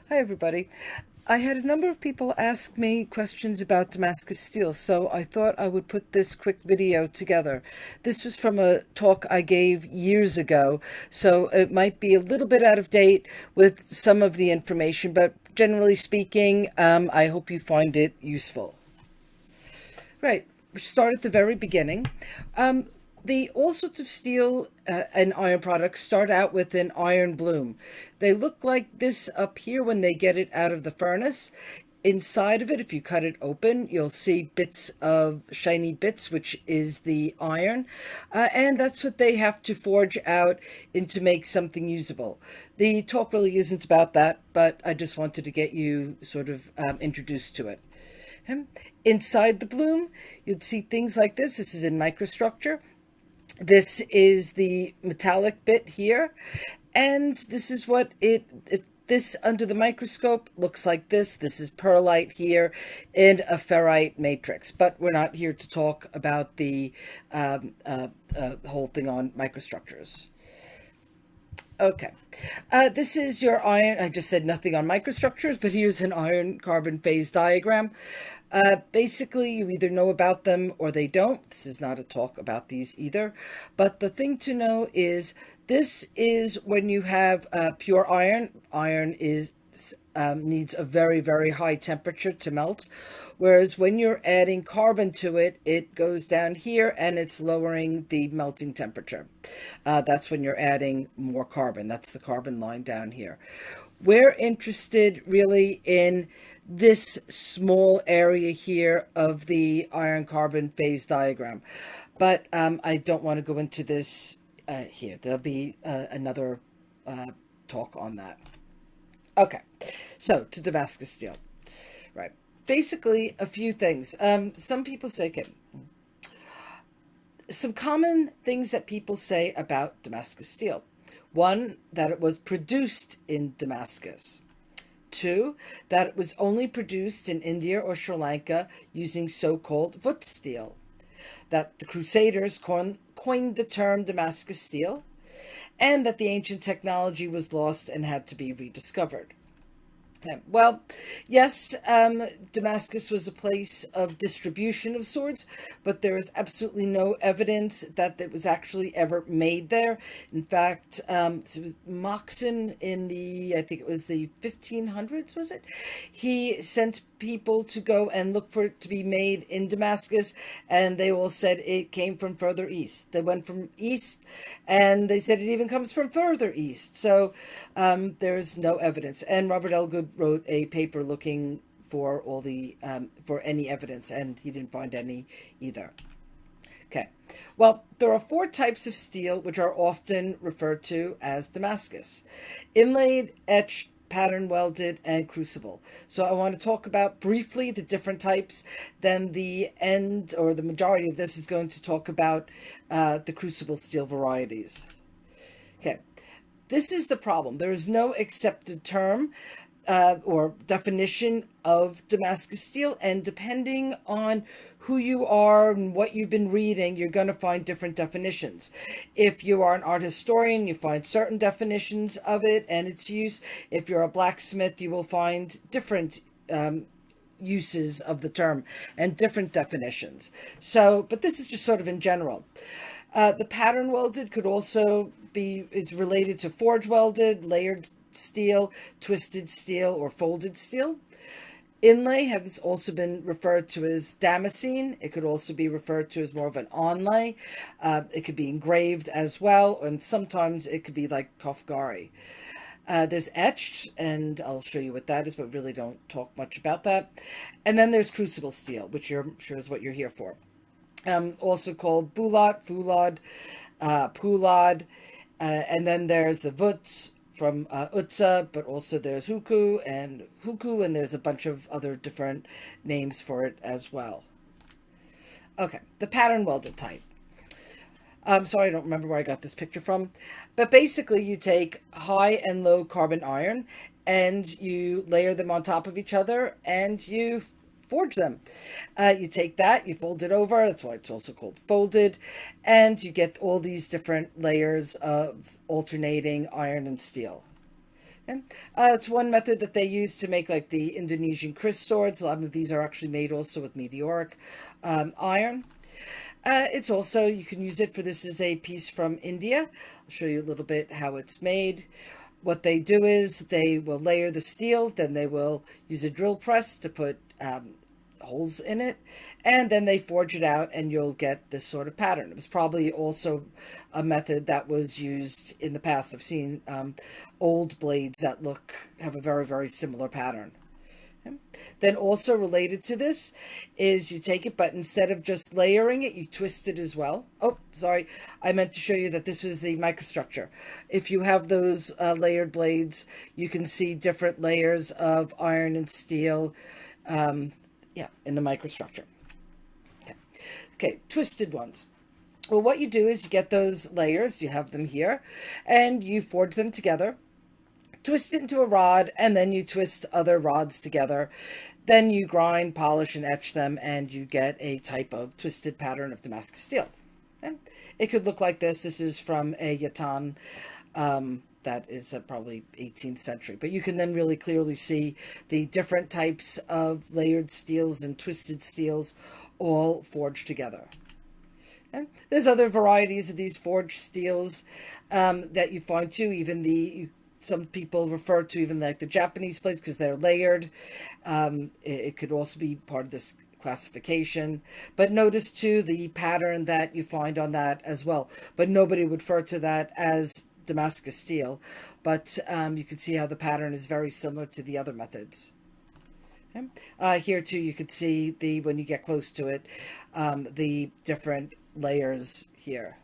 Hi, everybody. I had a number of people ask me questions about Damascus steel, so I thought I would put this quick video together. This was from a talk I gave years ago, so it might be a little bit out of date with some of the information, but generally speaking, I hope you find it useful. Right. We start at the very beginning. All sorts of steel and iron products start out with an iron bloom. They look like this up here when they get it out of the furnace. Inside of it, if you cut it open, you'll see bits of shiny bits, which is the iron. And that's what they have to forge out into make something usable. The talk really isn't about that, but I just wanted to get you sort of introduced to it. Inside the bloom, you'd see things like this. This is in microstructure. This is the metallic bit here. And this is what this under the microscope looks like this. This is perlite here in a ferrite matrix. But we're not here to talk about the whole thing on microstructures. Okay. This is your iron. I just said nothing on microstructures, but here's an iron carbon phase diagram. Basically, you either know about them or they don't. This is not a talk about these either. But the thing to know is this is when you have pure iron. Iron is needs a very, very high temperature to melt. Whereas when you're adding carbon to it, it goes down here and it's lowering the melting temperature. That's when you're adding more carbon. That's the carbon line down here. We're interested really in this small area here of the iron carbon phase diagram. But I don't want to go into this here. There'll be another talk on that. Okay, so to Damascus steel. Right. Basically, a few things. Some people say, okay, some common things that people say about Damascus steel. One, that it was produced in Damascus. Two, that it was only produced in India or Sri Lanka using so-called wootz steel. That the Crusaders coined the term Damascus steel, and that the ancient technology was lost and had to be rediscovered. Well, yes, Damascus was a place of distribution of swords, but there is absolutely no evidence that it was actually ever made there. In fact, it was Moxon in I think it was the 1500s, was it? He sent people to go and look for it to be made in Damascus, and they all said it came from further east. They went from east, and they said it even comes from further east. So there's no evidence. And Robert Elgood wrote a paper looking for all the for any evidence, and he didn't find any either. Okay, well, there are four types of steel which are often referred to as Damascus: inlaid, etched, pattern welded, and crucible. So I want to talk about briefly the different types. Then the end or the majority of this is going to talk about the crucible steel varieties. Okay, this is the problem. There is no accepted term or definition of Damascus steel, and depending on who you are and what you've been reading, you're going to find different definitions. If you are an art historian, you find certain definitions of it and its use. If you're a blacksmith, you will find different uses of the term and different definitions. So, but this is just sort of in general. The pattern welded could also be, it's related to forge welded, layered steel, twisted steel, or folded steel. Inlay has also been referred to as damascene. It could also be referred to as more of an onlay. It could be engraved as well, and sometimes it could be like kofgari. There's etched, and I'll show you what that is, but really don't talk much about that. And then there's crucible steel, which I'm sure is what you're here for. Also called bulat, fulad, pulad, and then there's the wootz from utse, but also there's huku, and there's a bunch of other different names for it as well. Okay, the pattern welded type. I'm sorry, I don't remember where I got this picture from, but basically you take high and low carbon iron and you layer them on top of each other and you forge them. You take that, you fold it over, that's why it's also called folded, and you get all these different layers of alternating iron and steel. Okay. It's one method that they use to make like the Indonesian Chris swords. A lot of these are actually made also with meteoric iron. It's also, you can use it for, this is a piece from India. I'll show you a little bit how it's made. What they do is they will layer the steel, then they will use a drill press to put holes in it, and then they forge it out and you'll get this sort of pattern. It was probably also a method that was used in the past. I've seen old blades that have a very, very similar pattern. Then also related to this is you take it, but instead of just layering it, you twist it as well. Oh, sorry. I meant to show you that this was the microstructure. If you have those layered blades, you can see different layers of iron and steel in the microstructure. Okay, twisted ones. Well, what you do is you get those layers, you have them here, and you forge them together. Twist it into a rod, and then you twist other rods together. Then you grind, polish, and etch them, and you get a type of twisted pattern of Damascus steel. Okay? It could look like this. This is from a yatan that is probably 18th century. But you can then really clearly see the different types of layered steels and twisted steels all forged together. Okay? There's other varieties of these forged steels that you find too. Even some people refer to even like the Japanese plates because they're layered. It could also be part of this classification. But notice too the pattern that you find on that as well. But nobody would refer to that as Damascus steel. But you can see how the pattern is very similar to the other methods. Okay. Here too you could see when you get close to it, the different layers here.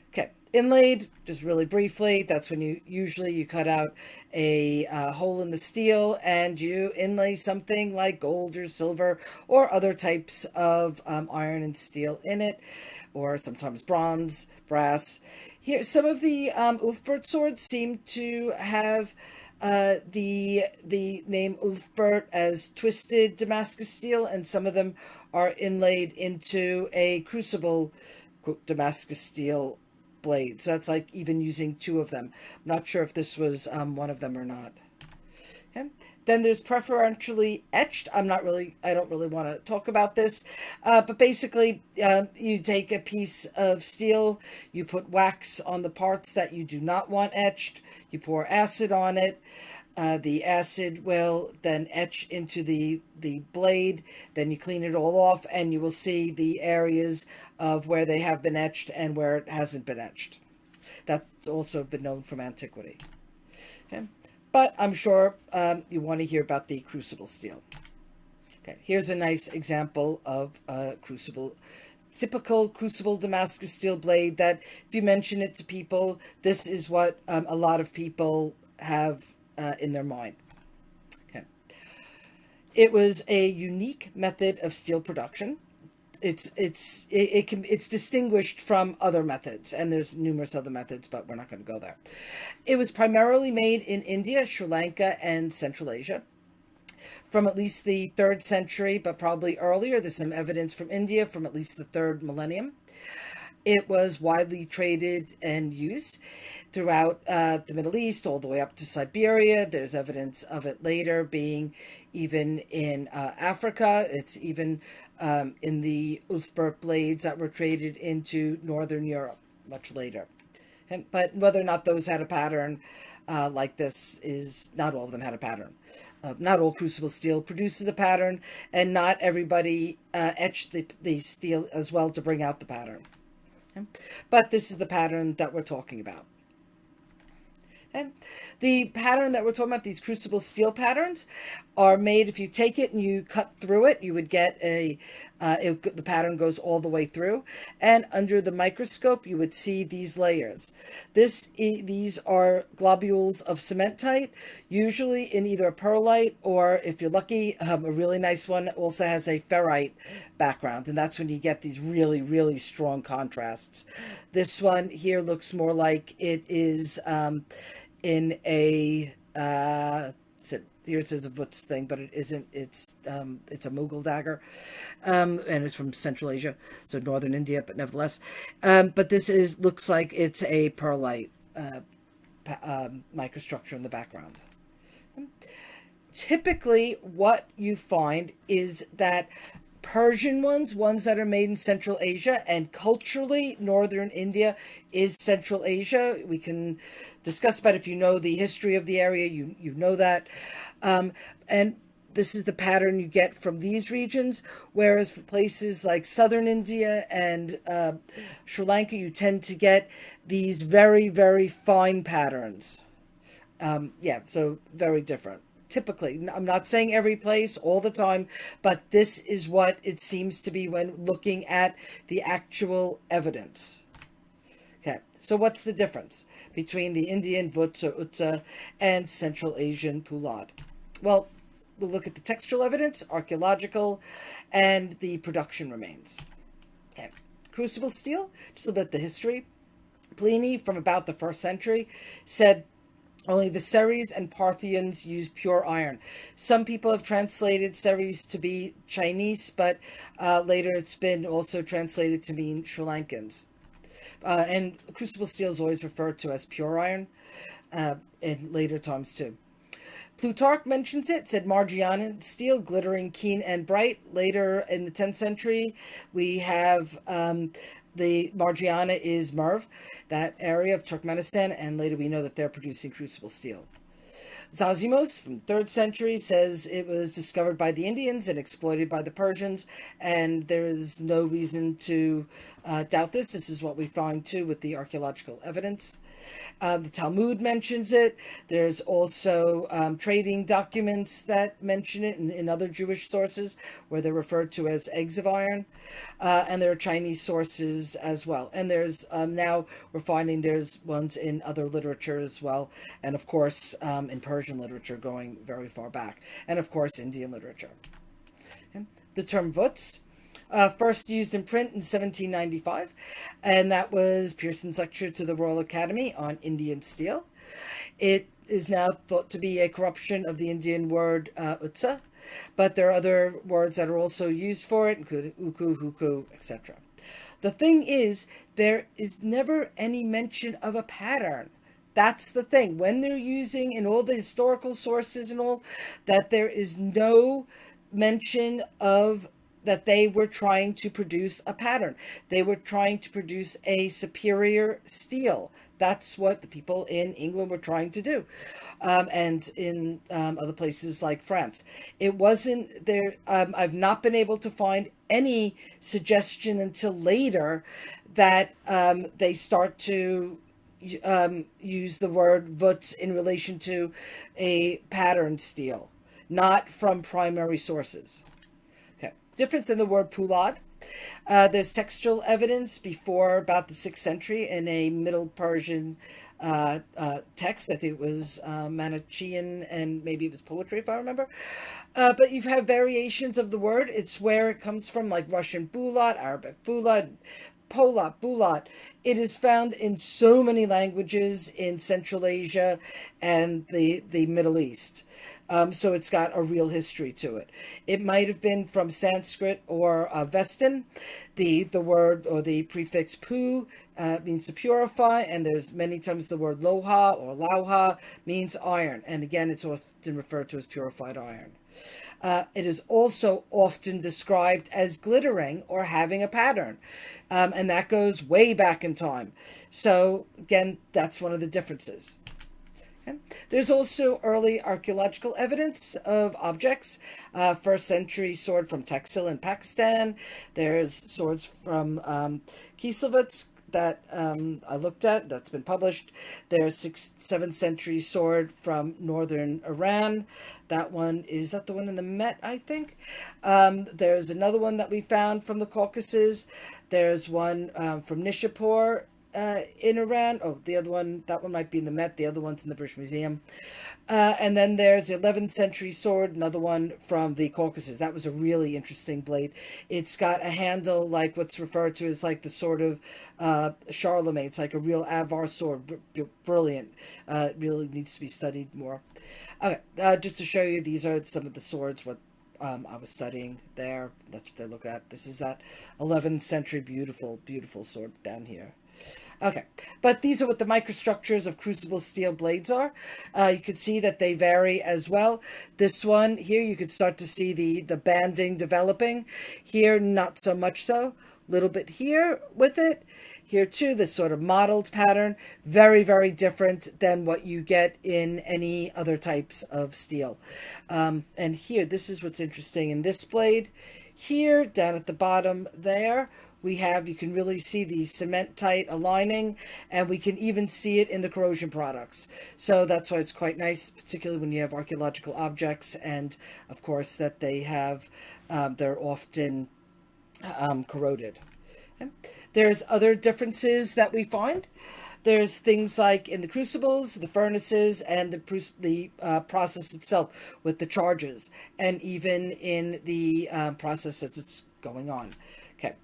Okay, inlaid, just really briefly, that's when you cut out a hole in the steel and you inlay something like gold or silver or other types of iron and steel in it, or sometimes bronze, brass. Here, some of the Ulfbert swords seem to have the name Ulfbert as twisted Damascus steel, and some of them are inlaid into a crucible Damascus steel blade. So that's like even using two of them. I'm not sure if this was one of them or not. Okay. Then there's preferentially etched. I don't really want to talk about this, but basically you take a piece of steel, you put wax on the parts that you do not want etched, you pour acid on it, the acid will then etch into the blade, then you clean it all off and you will see the areas of where they have been etched and where it hasn't been etched. That's also been known from antiquity. Okay. But I'm sure you want to hear about the crucible steel. Okay, here's a nice example of a typical crucible Damascus steel blade that if you mention it to people, this is what a lot of people have in their mind. Okay. It was a unique method of steel production. It's distinguished from other methods, and there's numerous other methods, but we're not going to go there. It was primarily made in India, Sri Lanka, and Central Asia from at least the 3rd century, but probably earlier. There's some evidence from India from at least the 3rd millennium. It was widely traded and used throughout the Middle East, all the way up to Siberia. There's evidence of it later being even in Africa. It's even in the Ulfbert blades that were traded into Northern Europe much later. But whether or not those had a pattern like this is, not all of them had a pattern. Not all crucible steel produces a pattern, and not everybody etched the steel as well to bring out the pattern. But this is the pattern that we're talking about. And the pattern that we're talking about, these crucible steel patterns, are made, if you take it and you cut through it, you would get the pattern goes all the way through. And under the microscope, you would see these layers. These are globules of cementite, usually in either a perlite or, if you're lucky, a really nice one also has a ferrite background. And that's when you get these really, really strong contrasts. This one here looks more like it is in a here it says a wootz thing, but it isn't. It's a Mughal dagger, and it's from Central Asia, so northern India, but nevertheless. But this looks like it's a perlite microstructure in the background. Typically, what you find is that Persian ones that are made in Central Asia, and culturally, northern India is Central Asia. We can discuss about, if you know the history of the area, you know that. And this is the pattern you get from these regions, whereas for places like southern India and Sri Lanka, you tend to get these very, very fine patterns. Yeah, so very different. Typically, I'm not saying every place all the time, but this is what it seems to be when looking at the actual evidence. Okay, so what's the difference between the Indian wootz or utse and Central Asian pulad? Well, we'll look at the textual evidence, archaeological, and the production remains. Okay, crucible steel, just a little bit of the history. Pliny, from about the 1st century, said only the Seris and Parthians used pure iron. Some people have translated Seris to be Chinese, but later it's been also translated to mean Sri Lankans. And crucible steel is always referred to as pure iron in later times too. Plutarch mentions it, said Margianan steel, glittering, keen, and bright. Later in the 10th century, we have the Margiana is Merv, that area of Turkmenistan, and later we know that they're producing crucible steel. Zazimos from the 3rd century says it was discovered by the Indians and exploited by the Persians, and there is no reason to doubt this. This is what we find too with the archaeological evidence. The Talmud mentions it. There's also trading documents that mention it in other Jewish sources where they're referred to as eggs of iron. And there are Chinese sources as well. And there's now we're finding there's ones in other literature as well. And of course, in Persian literature going very far back. And of course, Indian literature. Okay. The term wootz. First used in print in 1795, and that was Pearson's lecture to the Royal Academy on Indian steel. It is now thought to be a corruption of the Indian word utse, but there are other words that are also used for it, including uku, huku, etc. The thing is, there is never any mention of a pattern. That's the thing. When they're using in all the historical sources and all, that there is no mention of that they were trying to produce a pattern. They were trying to produce a superior steel. That's what the people in England were trying to do. And in other places like France. It wasn't there. I've not been able to find any suggestion until later that they start to use the word wootz in relation to a pattern steel, not from primary sources. Difference in the word pulad. There's textual evidence before about the 6th century in a Middle Persian text. I think it was Manichaean and maybe it was poetry if I remember. But you have variations of the word. It's where it comes from, like Russian bulat, Arabic pulad, bulat. It is found in so many languages in Central Asia and the Middle East. So it's got a real history to it. It might have been from Sanskrit or Vestan. The word or the prefix pu means to purify, and there's many times the word loha or lauha means iron. And again, it's often referred to as purified iron. It is also often described as glittering or having a pattern. And that goes way back in time. So again, that's one of the differences. Okay. There's also early archaeological evidence of objects. 1st century sword from Taxil in Pakistan. There's swords from Kieslowitz that I looked at, that's been published. There's 7th century sword from northern Iran. That one, is that the one in the Met, I think? There's another one that we found from the Caucasus. There's one from Nishapur in Iran. Oh, the other one, that one might be in the Met. The other one's in the British Museum. And then there's the 11th century sword, another one from the Caucasus. That was a really interesting blade. It's got a handle like what's referred to as like the sword of Charlemagne. It's like a real Avar sword. Brilliant. Really needs to be studied more. Okay, just to show you, these are some of the swords what I was studying there. That's what they look at. This is that 11th century beautiful, beautiful sword down here. Okay, but these are what the microstructures of crucible steel blades are. You can see that they vary as well. This one here, you could start to see the banding developing. Here, not so much so. Little bit here with it. Here too, this sort of mottled pattern. Very, very different than what you get in any other types of steel. And here, this is what's interesting in this blade. Here, down at the bottom there, we have, you can really see the cement-tight aligning, and we can even see it in the corrosion products. So that's why it's quite nice, particularly when you have archaeological objects, and of course that they have, they're often corroded. Okay. There's other differences that we find. There's things like in the crucibles, the furnaces, and the process itself with the charges, and even in the process as it's going on. Okay.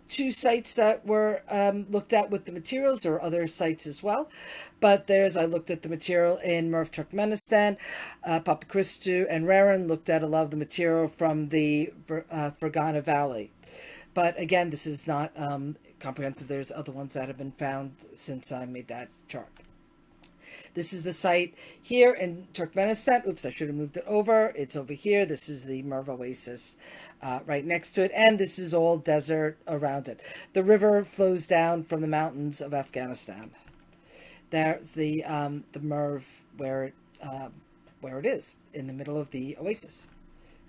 Two sites that were looked at with the materials. There are other sites as well, but I looked at the material in Merv, Turkmenistan. Papakristu and Raren looked at a lot of the material from the Fergana Valley. But again, this is not comprehensive. There's other ones that have been found since I made that chart. This is the site here in Turkmenistan. Oops, I should have moved it over. It's over here. This is the Merv Oasis right next to it. And this is all desert around it. The river flows down from the mountains of Afghanistan. There's the Merv where it is, in the middle of the oasis.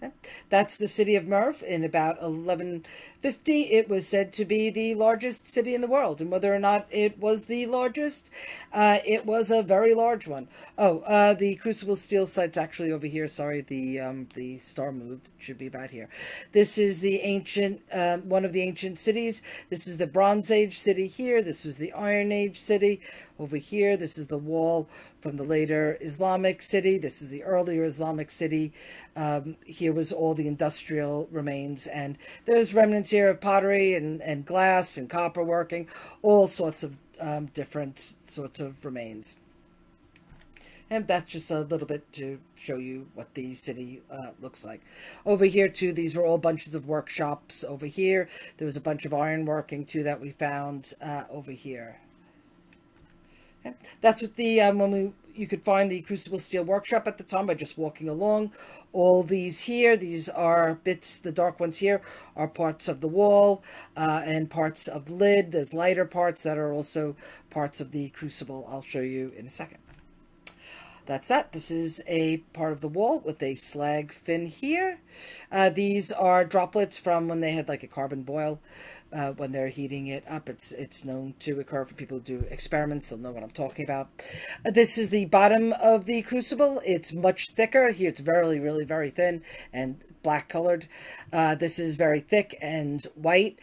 Okay. That's the city of Merv. In about 1150, it was said to be the largest city in the world. And whether or not it was the largest, it was a very large one. Oh, the crucible steel site's actually over here. Sorry, the star moved. It should be about here. This is the ancient, one of the ancient cities. This is the Bronze Age city here. This was the Iron Age city over here. This is the wall from the later Islamic city. This is the earlier Islamic city. Here was all the industrial remains, and there's remnants here of pottery and glass and copper working, all sorts of different sorts of remains. And that's just a little bit to show you what the city looks like. Over here, too, these were all bunches of workshops over here. There was a bunch of iron working, too, that we found over here. Okay. That's what you could find the crucible steel workshop at the time by just walking along. All these here, these are bits, the dark ones here are parts of the wall and parts of the lid. There's lighter parts that are also parts of the crucible. I'll show you in a second. That's that. This is a part of the wall with a slag fin here. These are droplets from when they had like a carbon boil. When they're heating it up, it's known to occur for people who do experiments. They'll know what I'm talking about. This is the bottom of the crucible. It's much thicker. Here it's really very thin and black colored. This is very thick and white.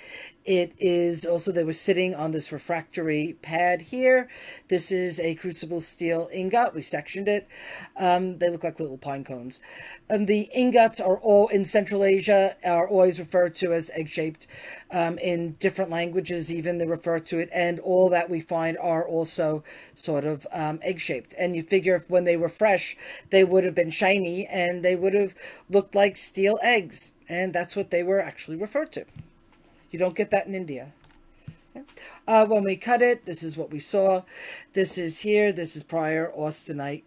It is also, they were sitting on this refractory pad here. This is a crucible steel ingot. We sectioned it. They look like little pine cones. The ingots are all in Central Asia, are always referred to as egg-shaped. In different languages, even they refer to it, and all that we find are also sort of egg-shaped. And you figure if when they were fresh, they would have been shiny and they would have looked like steel eggs. And that's what they were actually referred to. You don't get that in India. Okay. When we cut it, this is what we saw. This is here. This is prior austenite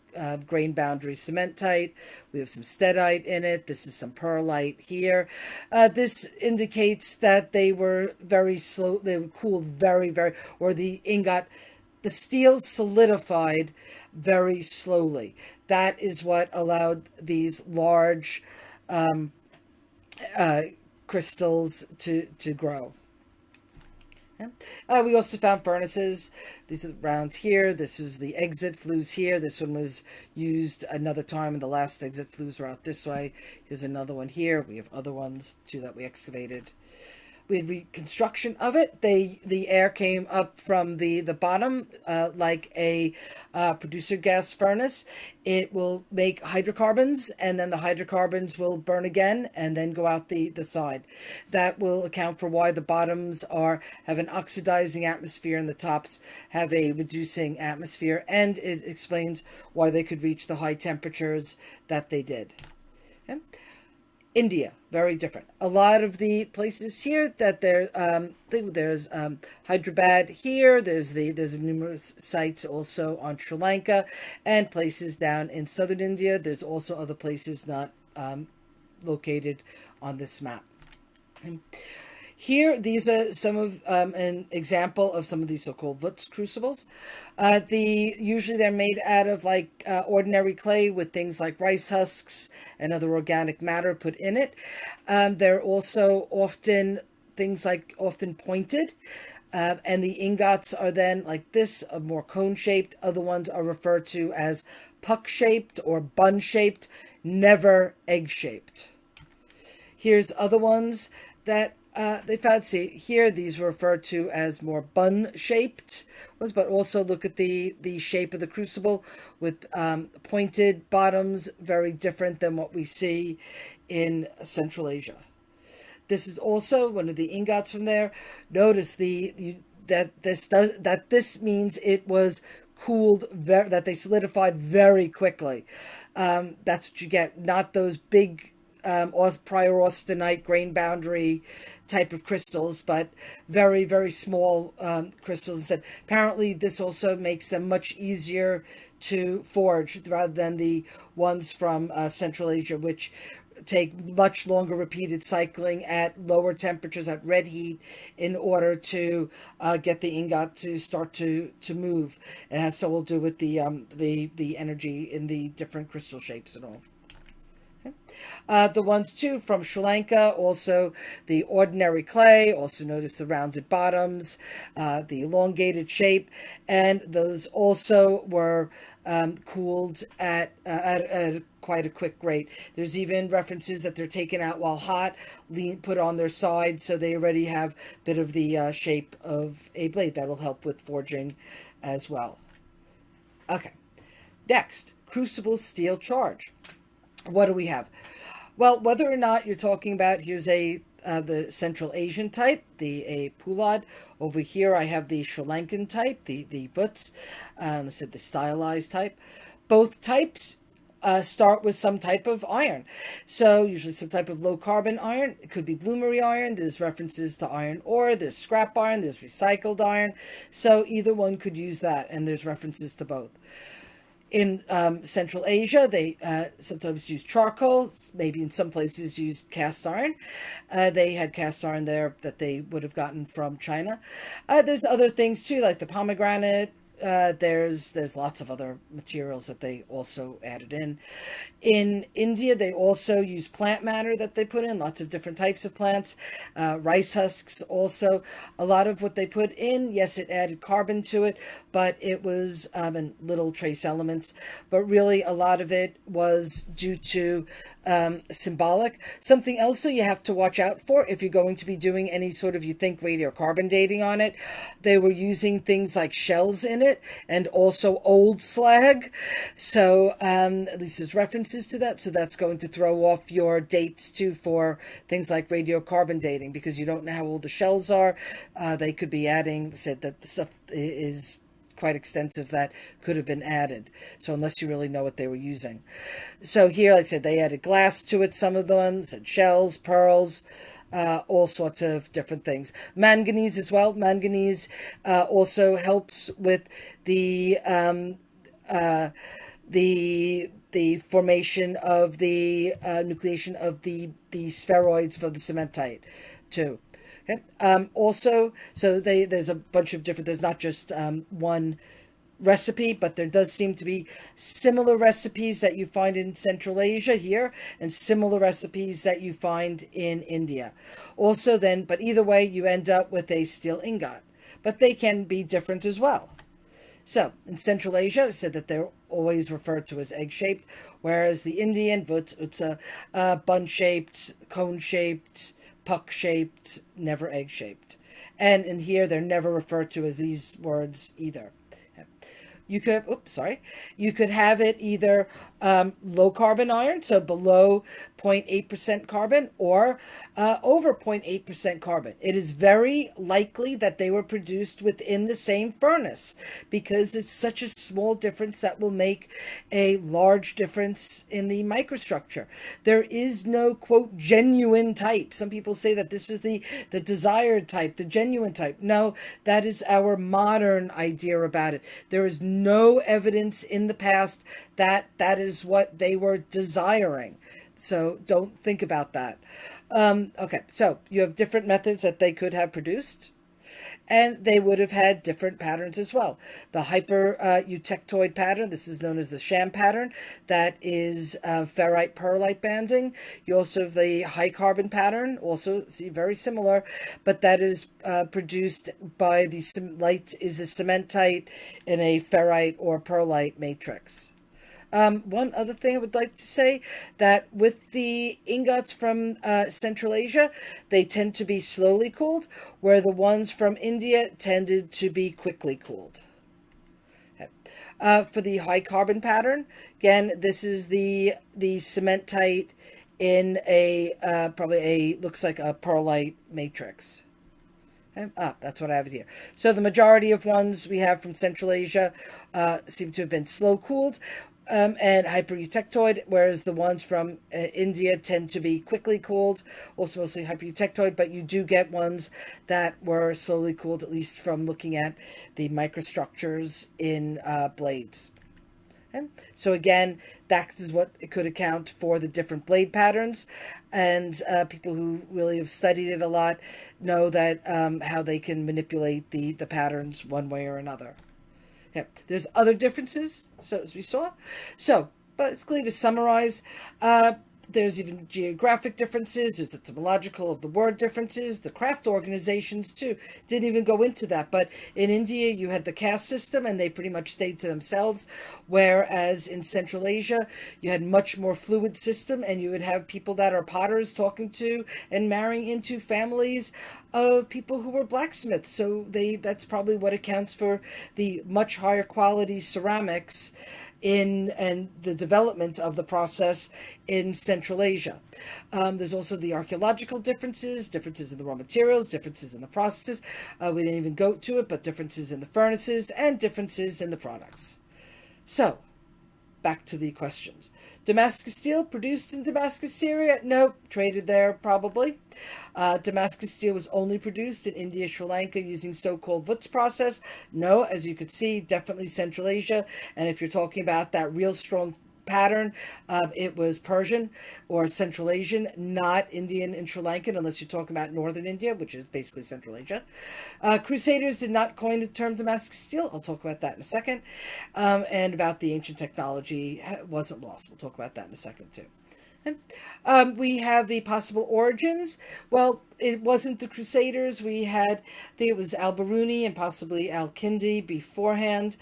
grain boundary cementite. We have some steadite in it. This is some perlite here. This indicates that they were very slow. They were cooled very, or the ingot, the steel solidified very slowly. That is what allowed these large crystals to grow. We also found furnaces. These are around here. This was the exit flues here. This one was used another time, and the last exit flues are out this way. Here's another one here. We have other ones too that we excavated. We had reconstruction of it. The air came up from the bottom like a producer gas furnace. It will make hydrocarbons, and then the hydrocarbons will burn again and then go out the side. That will account for why the bottoms have an oxidizing atmosphere and the tops have a reducing atmosphere, and it explains why they could reach the high temperatures that they did. Okay. India, very different. A lot of the places here that there's Hyderabad here. There's numerous sites also on Sri Lanka, and places down in southern India. There's also other places not located on this map. Here, these are some of an example of some of these so-called wootz crucibles. Usually they're made out of like ordinary clay with things like rice husks and other organic matter put in it. They're also often often pointed. And the ingots are then like this, more cone shaped. Other ones are referred to as puck shaped or bun shaped, never egg shaped. Here's other ones that they found. See here, these were referred to as more bun-shaped ones, but also look at the shape of the crucible with pointed bottoms, very different than what we see in Central Asia. This is also one of the ingots from there. Notice that this means it was cooled, that they solidified very quickly. That's what you get, not those big prior austenite grain boundary type of crystals, but very, very small crystals. And apparently this also makes them much easier to forge rather than the ones from Central Asia, which take much longer repeated cycling at lower temperatures, at red heat, in order to get the ingot to start to move. It has so to do with the energy in the different crystal shapes and all. The ones too from Sri Lanka, also the ordinary clay, also notice the rounded bottoms, the elongated shape, and those also were cooled at quite a quick rate. There's even references that they're taken out while hot, put on their side, so they already have a bit of the shape of a blade. That will help with forging as well. Okay, next, crucible steel charge. What do we have? Well, whether or not you're talking about, here's the Central Asian type, a pulad. Over here, I have the Sri Lankan type, the wootz. I said the stylized type. Both types start with some type of iron. So usually some type of low carbon iron. It could be bloomery iron. There's references to iron ore. There's scrap iron. There's recycled iron. So either one could use that, and there's references to both. In Central Asia, they sometimes use charcoal, maybe in some places used cast iron. They had cast iron there that they would have gotten from China. There's other things too, like the pomegranate. There's lots of other materials that they also added in. In India, they also use plant matter that they put in, lots of different types of plants. Rice husks also. A lot of what they put in, yes, it added carbon to it, but it was and little trace elements. But really, a lot of it was due to symbolic. Something else you have to watch out for if you're going to be doing any sort of, you think, radiocarbon dating on it. They were using things like shells in it and also old slag. So at least there's references to that. So that's going to throw off your dates too for things like radiocarbon dating, because you don't know how old the shells are. They could be said that the stuff is quite extensive that could have been added. So unless you really know what they were using. So here, like I said, they added glass to it. Some of them said shells, pearls, all sorts of different things. Manganese as well. Manganese also helps with the formation of the nucleation of the spheroids for the cementite too. Okay. Also, so there's a bunch of different. There's not just one recipe, but there does seem to be similar recipes that you find in Central Asia here, and similar recipes that you find in India. Also, then, but either way, you end up with a steel ingot, but they can be different as well. So in Central Asia, it said that they're always referred to as egg-shaped, whereas the Indian wootz, utse, bun-shaped, cone-shaped, puck-shaped, never egg-shaped. And in here, they're never referred to as these words either. You could have it either low carbon iron, so below 0.8% carbon or over 0.8% carbon. It is very likely that they were produced within the same furnace because it's such a small difference that will make a large difference in the microstructure. There is no, quote, genuine type. Some people say that this was the desired type, the genuine type. No, that is our modern idea about it. There is no evidence in the past that that is what they were desiring. So don't think about that. Okay, so you have different methods that they could have produced, and they would have had different patterns as well. The eutectoid pattern, this is known as the sham pattern, that is ferrite perlite banding. You also have the high carbon pattern, also see very similar, but that is produced by the is a cementite in a ferrite or perlite matrix. One other thing I would like to say, that with the ingots from Central Asia, they tend to be slowly cooled, where the ones from India tended to be quickly cooled. For the high carbon pattern, again, this is the cementite in a probably looks like a perlite matrix. That's what I have it here. So the majority of ones we have from Central Asia seem to have been slow cooled. And hypereutectoid, whereas the ones from India tend to be quickly cooled, also mostly hypereutectoid, but you do get ones that were slowly cooled, at least from looking at the microstructures in blades. Okay? So again, that is what it could account for the different blade patterns, and people who really have studied it a lot know that how they can manipulate the patterns one way or another. Okay. There's other differences, so as we saw. So, basically to summarize, there's even geographic differences. There's the etymological of the word differences. The craft organizations, too, didn't even go into that. But in India, you had the caste system, and they pretty much stayed to themselves. Whereas in Central Asia, you had much more fluid system, and you would have people that are potters talking to and marrying into families of people who were blacksmiths. So that's probably what accounts for the much higher quality ceramics and the development of the process in Central Asia. There's also the archaeological differences in the raw materials, differences in the processes. We didn't even go to it, but differences in the furnaces and differences in the products. So, back to the questions. Damascus steel produced in Damascus, Syria? Nope. Traded there, probably. Damascus steel was only produced in India, Sri Lanka using so-called wootz process? No, as you could see, definitely Central Asia. And if you're talking about that real strong pattern, it was Persian or Central Asian, not Indian and Sri Lankan, unless you're talking about northern India, which is basically Central Asia. Crusaders did not coin the term Damascus steel. I'll talk about that in a second. And about the ancient technology wasn't lost. We'll talk about that in a second too. We have the possible origins. Well, it wasn't the Crusaders. We had, I think it was al-Biruni and possibly al-Kindi beforehand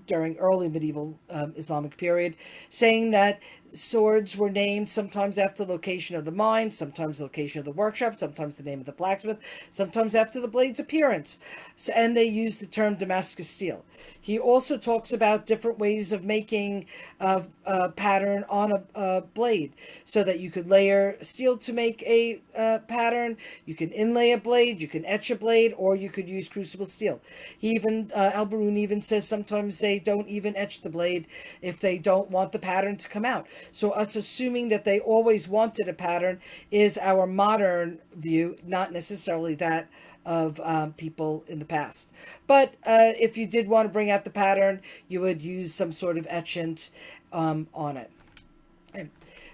during early medieval Islamic period, saying that swords were named sometimes after the location of the mine, sometimes the location of the workshop, sometimes the name of the blacksmith, sometimes after the blade's appearance. So, and they used the term Damascus steel. He also talks about different ways of making a pattern on a blade, so that you could layer steel to make a pattern, you can inlay a blade, you can etch a blade, or you could use crucible steel. He even, al-Biruni even says sometimes they don't even etch the blade if they don't want the pattern to come out. So us assuming that they always wanted a pattern is our modern view, not necessarily that of people in the past. But if you did want to bring out the pattern, you would use some sort of etchant on it. And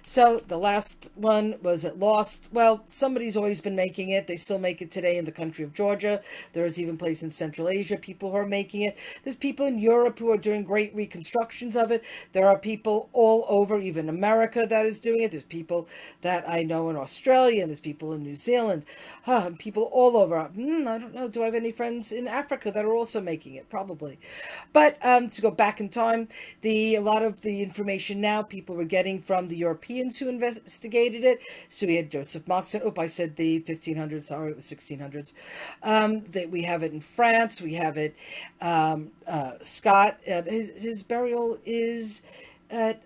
so the last one was it lost? Well, somebody's always been making it. They still make it today in the country of Georgia. There's even places in Central Asia, people who are making it. There's people in Europe who are doing great reconstructions of it. There are people all over, even America, that is doing it. There's people that I know in Australia, and there's people in New Zealand, people all over. I don't know. Do I have any friends in Africa that are also making it? Probably. But to go back in time, a lot of the information now people were getting from the Europeans who investigated it. So we had Joseph Moxon. I said the 1500s. Sorry, it was 1600s. That we have it in France. We have it. Scott. His burial is at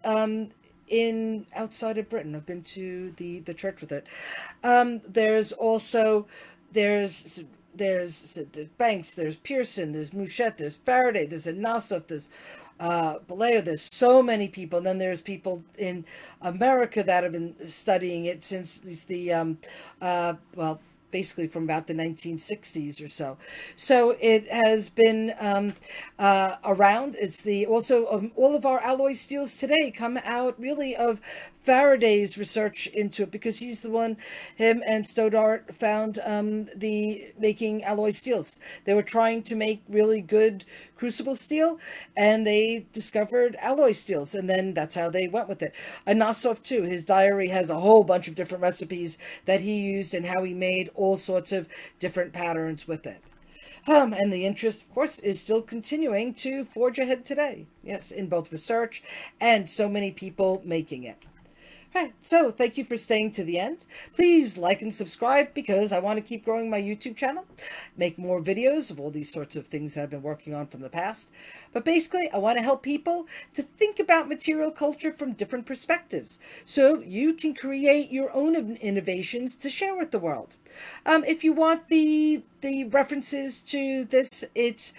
in outside of Britain. I've been to the church with it. There's also there's Banks, there's Pearson, there's Mouchette, there's Faraday, there's Nassif, there's Baleo. There's so many people. And then there's people in America that have been studying it since well, basically from about the 1960s or so. So it has been around. It's the also all of our alloy steels today come out really of Faraday's research into it, because he's the one, him and Stoddart found the making alloy steels. They were trying to make really good crucible steel, and they discovered alloy steels, and then that's how they went with it. Anasov too, his diary has a whole bunch of different recipes that he used and how he made all sorts of different patterns with it. And the interest, of course, is still continuing to forge ahead today. Yes, in both research and so many people making it. All right, so thank you for staying to the end. Please like and subscribe, because I want to keep growing my YouTube channel, make more videos of all these sorts of things that I've been working on from the past. But basically, I want to help people to think about material culture from different perspectives, so you can create your own innovations to share with the world. If you want the references to this, it's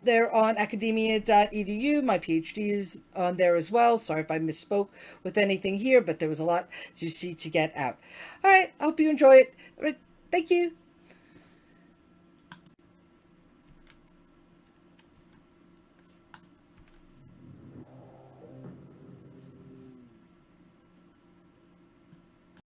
they're on academia.edu. My PhD is on there as well. Sorry if I misspoke with anything here, but there was a lot, as you see, to get out. All right, I hope you enjoy it. All right, thank you.